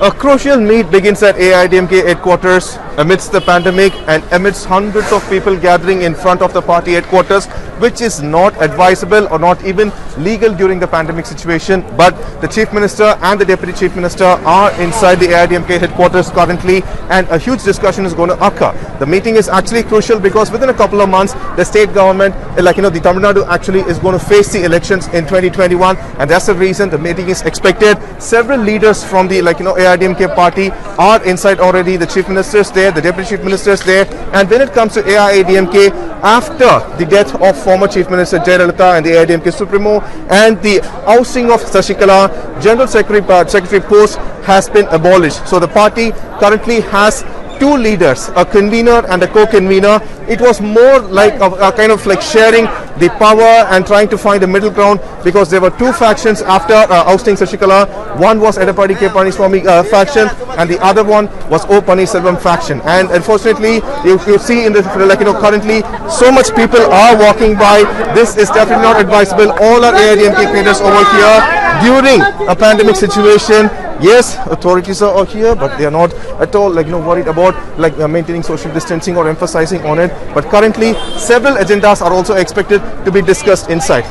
A crucial meet begins at AIADMK headquarters amidst the pandemic and amidst hundreds of people gathering in front of the party headquarters, which is not advisable or not even legal during the pandemic situation. But the Chief Minister and the Deputy Chief Minister are inside the AIADMK headquarters currently, and a huge discussion is going to occur. The meeting is actually crucial because within a couple of months, the state government, the Tamil Nadu actually is going to face the elections in 2021, and that's the reason the meeting is expected. Several leaders from the AIADMK party are inside already. The Chief Minister is there, the Deputy Chief Minister is there, and when it comes to AIADMK, after the death of former Chief Minister Jayalalitha and the AIADMK Supremo and the ousting of Sashikala, General Secretary post has been abolished. So the party currently has two leaders, a convener and a co-convener. It was more like a kind of like sharing the power and trying to find a middle ground, because there were two factions after ousting Sashikala. One was Edappadi K. Palaniswamy faction, and the other one was O. Pannirselvam faction. And unfortunately, you see in the currently so much people are walking by. This is definitely not advisable. All our AIADMK cadres over here during a pandemic situation. Yes, authorities are here, but they are not at all worried about maintaining social distancing or emphasizing on it. But currently, several agendas are also expected to be discussed inside.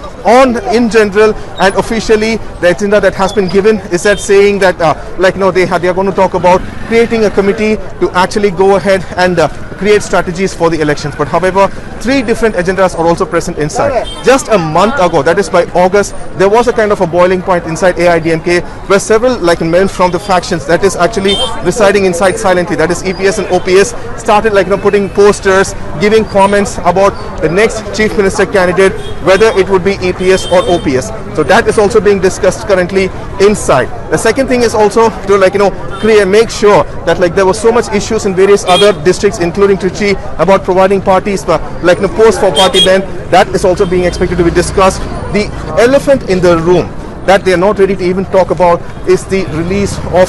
In general and officially, the agenda that has been given is that saying that they are going to talk about creating a committee to actually go ahead and create strategies for the elections. But however, three different agendas are also present inside. Just a month ago, that is by August, there was a kind of a boiling point inside AIADMK where several men from the factions that is actually residing inside silently, that is EPS and OPS, started putting posters, giving comments about the next Chief Minister candidate, whether it would be EPS or OPS. So that is also being discussed currently inside. The second thing is also to make sure that there was so much issues in various other districts, including Trichy, about providing parties post for party ban. That is also being expected to be discussed. The elephant in the room that they are not ready to even talk about is the release of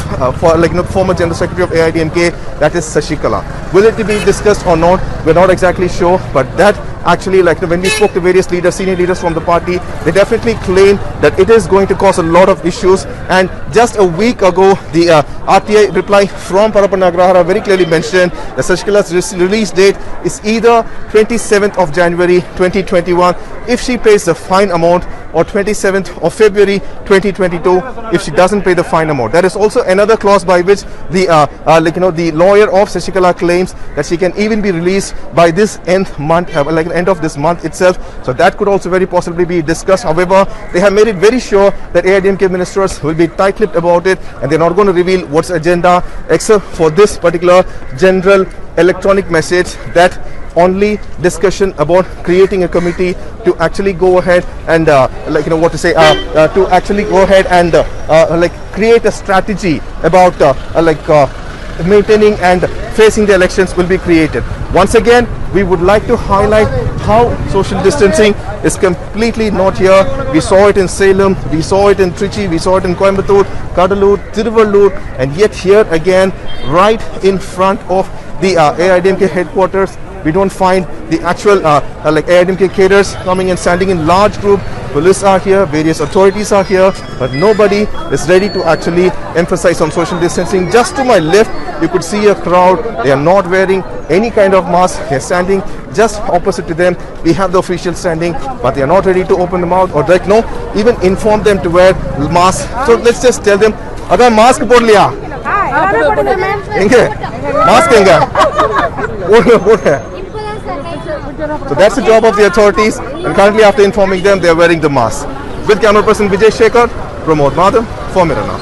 former General Secretary of AIADMK, that is Sashikala. Will it be discussed or not? We're not exactly sure, but that actually when we spoke to various leaders, senior leaders from the party, they definitely claim that it is going to cause a lot of issues. And just a week ago, the RTI reply from Parappanna Agrahara very clearly mentioned that Sashikala's release date is either 27th of January 2021 if she pays the fine amount, or 27th of February 2022 if she doesn't pay the fine amount. There is also another clause by which the the lawyer of Sashikala claims that she can even be released by this end of this month itself. So that could also very possibly be discussed. However, they have made it very sure that AIADMK ministers will be tight-lipped about it, and they're not going to reveal what's agenda except for this particular general electronic message that only discussion about creating a committee to actually go ahead and to actually go ahead and create a strategy about maintaining and facing the elections will be created. Once again, we would like to highlight how social distancing is completely not here. We saw it in Salem, we saw it in Trichy, we saw it in Coimbatore, Kadalur, Tiruvallur, and yet here again, right in front of the AIADMK headquarters, we don't find the actual AIADMK cadres coming and standing in large group. Police are here, various authorities are here, but nobody is ready to actually emphasize on social distancing. Just to my left, you could see a crowd. They are not wearing any kind of mask. They are standing just opposite to them. We have the officials standing, but they are not ready to open the mouth or even inform them to wear masks. So let's just tell them, "Agar mask pod liya." Mask So that's the job of the authorities, and currently after informing them, they are wearing the mask. With camera person Vijay Shekhar, Pramod Madhav for Mirana.